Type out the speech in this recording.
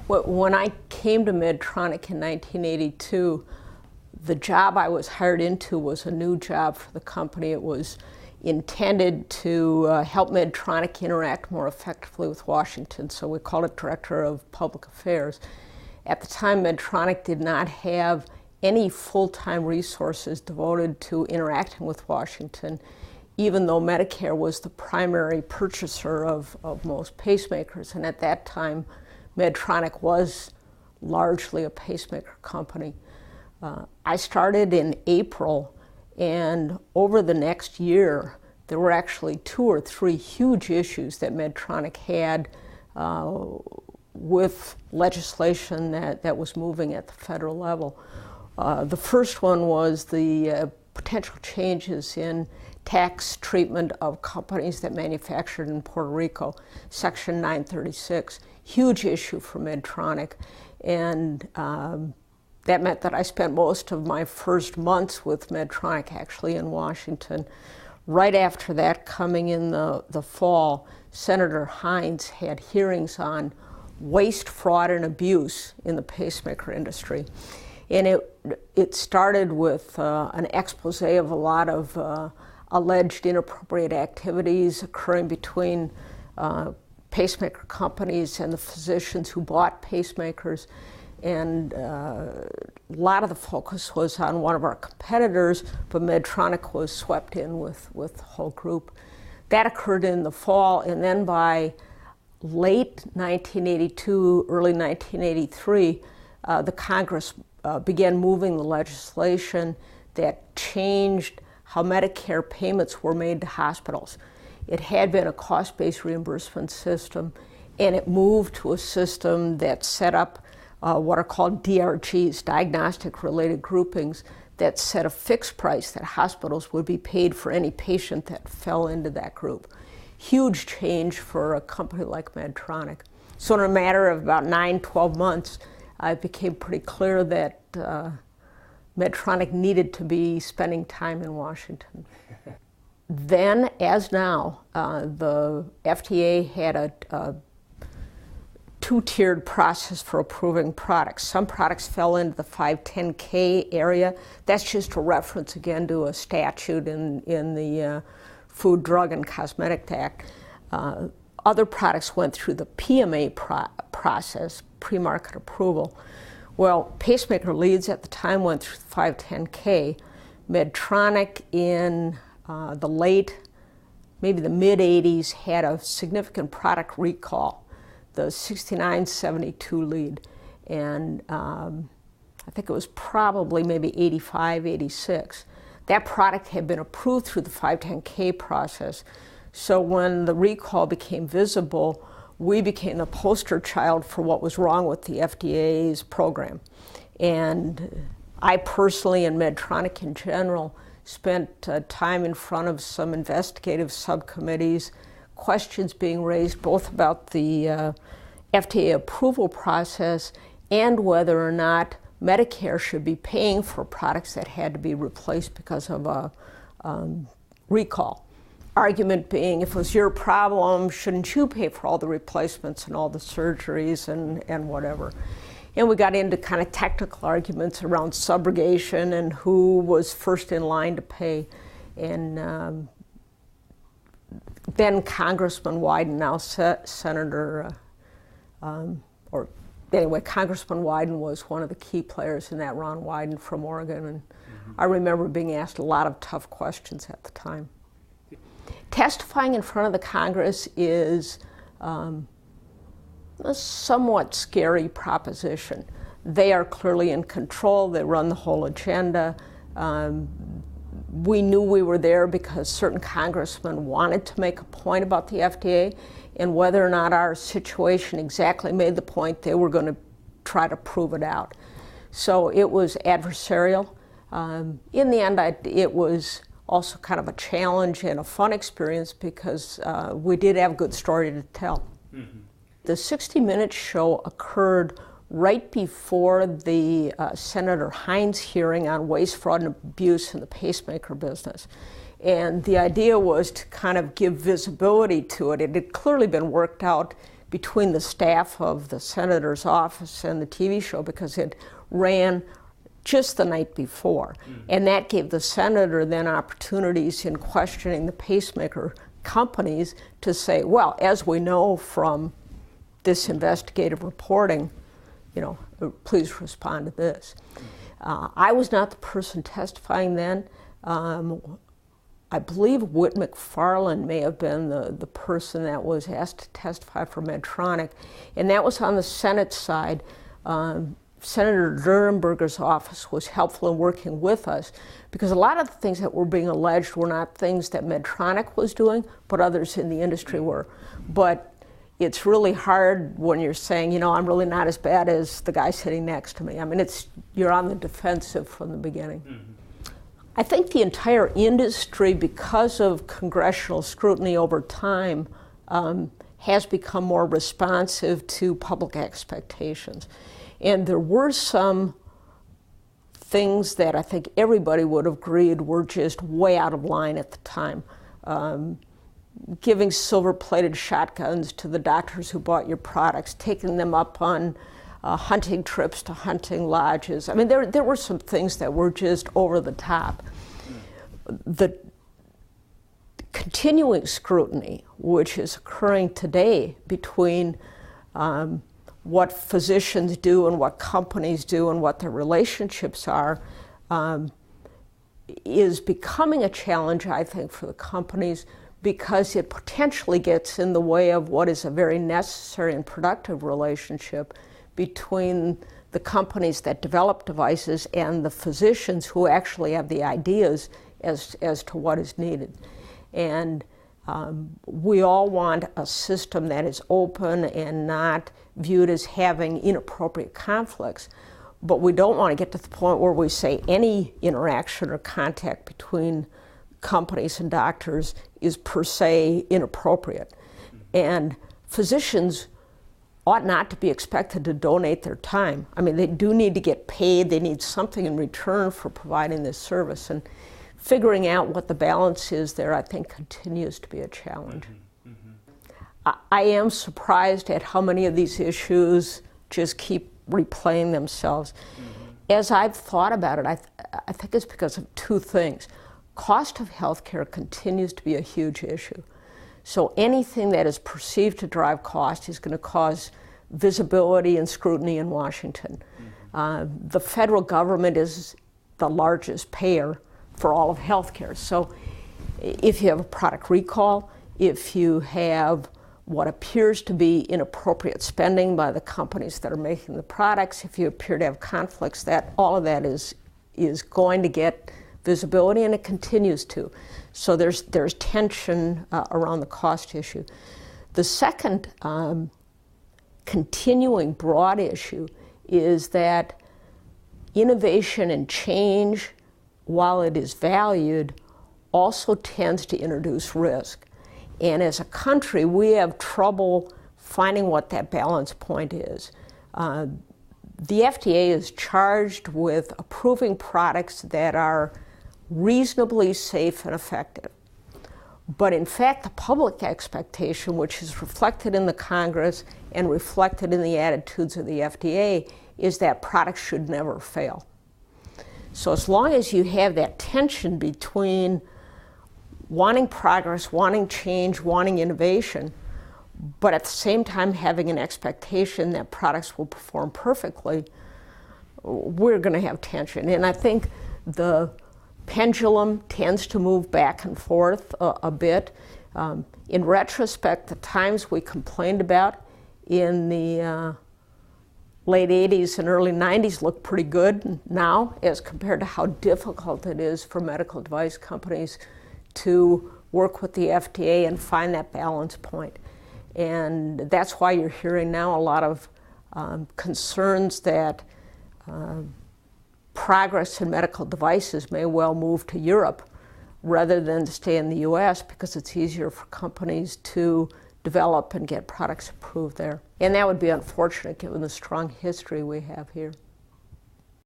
When I came to Medtronic in 1982, the job I was hired into was a new job for the company. It was intended to help Medtronic interact more effectively with Washington, so we called it Director of Public Affairs. At the time, Medtronic did not have any full-time resources devoted to interacting with Washington, even though Medicare was the primary purchaser of most pacemakers. And at that time, Medtronic was largely a pacemaker company. I started in April, and over the next year, there were actually 2 or 3 huge issues that Medtronic had with legislation that was moving at the federal level. The first one was the potential changes in tax treatment of companies that manufactured in Puerto Rico, Section 936, huge issue for Medtronic. And that meant that I spent most of my first months with Medtronic actually in Washington. Right after that, coming in the fall, Senator Rhees had hearings on waste, fraud, and abuse in the pacemaker industry. And it started with an expose of a lot of alleged inappropriate activities occurring between pacemaker companies and the physicians who bought pacemakers. And a lot of the focus was on one of our competitors, but Medtronic was swept in with the whole group. That occurred in the fall, and then by late 1982, early 1983, the Congress began moving the legislation that changed how Medicare payments were made to hospitals. It had been a cost-based reimbursement system, and it moved to a system that set up what are called DRGs, diagnostic-related groupings, that set a fixed price that hospitals would be paid for any patient that fell into that group. Huge change for a company like Medtronic. So in a matter of about 9-12 months, it became pretty clear that Medtronic needed to be spending time in Washington. Then, as now, the FDA had a 2-tiered process for approving products. Some products fell into the 510K area. That's just a reference, again, to a statute in the Food, Drug, and Cosmetic Act. Other products went through the PMA process, pre-market approval. Well, pacemaker leads at the time went through the 510K. Medtronic in maybe the mid-80s, had a significant product recall, the 6972 lead. And I think it was probably maybe 85, 86. That product had been approved through the 510K process. So when the recall became visible, we became the poster child for what was wrong with the FDA's program. And I personally, and Medtronic in general, spent time in front of some investigative subcommittees, questions being raised both about the FDA approval process and whether or not Medicare should be paying for products that had to be replaced because of a recall. Argument being, if it was your problem, shouldn't you pay for all the replacements and all the surgeries and whatever? And we got into kind of technical arguments around subrogation and who was first in line to pay. And then Congressman Wyden, now Senator, or anyway, Congressman Wyden was one of the key players in that, Ron Wyden from Oregon. And I remember being asked a lot of tough questions at the time. Testifying in front of the Congress is a somewhat scary proposition. They are clearly in control. They run the whole agenda. We knew we were there because certain congressmen wanted to make a point about the FDA, and whether or not our situation exactly made the point, they were going to try to prove it out. So it was adversarial. In the end, it was also kind of a challenge and a fun experience because we did have a good story to tell. Mm-hmm. The 60 Minutes show occurred right before the Senator Rhees hearing on waste, fraud, and abuse in the pacemaker business. And the idea was to kind of give visibility to it. It had clearly been worked out between the staff of the senator's office and the TV show because it ran just the night before. And that gave the senator then opportunities in questioning the pacemaker companies to say, well, as we know from this investigative reporting, you know, please respond to this. I was not the person testifying then. I believe Whit McFarland may have been the person that was asked to testify for Medtronic, and that was on the Senate side. Senator Durenberger's office was helpful in working with us because a lot of the things that were being alleged were not things that Medtronic was doing, but others in the industry were. But it's really hard when you're saying, you know, I'm really not as bad as the guy sitting next to me. I mean, you're on the defensive from the beginning. I think the entire industry, because of congressional scrutiny over time, has become more responsive to public expectations. And there were some things that I think everybody would have agreed were just way out of line at the time. Giving silver-plated shotguns to the doctors who bought your products, taking them up on hunting trips to hunting lodges. I mean, there were some things that were just over the top. The continuing scrutiny, which is occurring today between what physicians do and what companies do and what their relationships are, is becoming a challenge, I think, for the companies because it potentially gets in the way of what is a very necessary and productive relationship between the companies that develop devices and the physicians who actually have the ideas as to what is needed. And we all want a system that is open and not viewed as having inappropriate conflicts, but we don't want to get to the point where we say any interaction or contact between companies and doctors is per se inappropriate. And physicians ought not to be expected to donate their time. I mean, they do need to get paid, they need something in return for providing this service. And figuring out what the balance is there, I think, continues to be a challenge. I am surprised at how many of these issues just keep replaying themselves. As I've thought about it, I think it's because of two things. Cost of healthcare continues to be a huge issue. So anything that is perceived to drive cost is going to cause visibility and scrutiny in Washington. The federal government is the largest payer for all of healthcare. So if you have a product recall, if you have what appears to be inappropriate spending by the companies that are making the products, if you appear to have conflicts, that all of that is going to get visibility, and it continues to. So there's tension around the cost issue. The second continuing broad issue is that innovation and change, while it is valued, also tends to introduce risk. And as a country, we have trouble finding what that balance point is. The FDA is charged with approving products that are reasonably safe and effective. But in fact, the public expectation, which is reflected in the Congress and reflected in the attitudes of the FDA, is that products should never fail. So as long as you have that tension between wanting progress, wanting change, wanting innovation, but at the same time having an expectation that products will perform perfectly, we're going to have tension. And I think the pendulum tends to move back and forth a bit. In retrospect, the times we complained about in the late 80s and early 90s look pretty good now as compared to how difficult it is for medical device companies to work with the FDA and find that balance point. And that's why you're hearing now a lot of concerns that progress in medical devices may well move to Europe rather than to stay in the US because it's easier for companies to develop and get products approved there. And that would be unfortunate given the strong history we have here.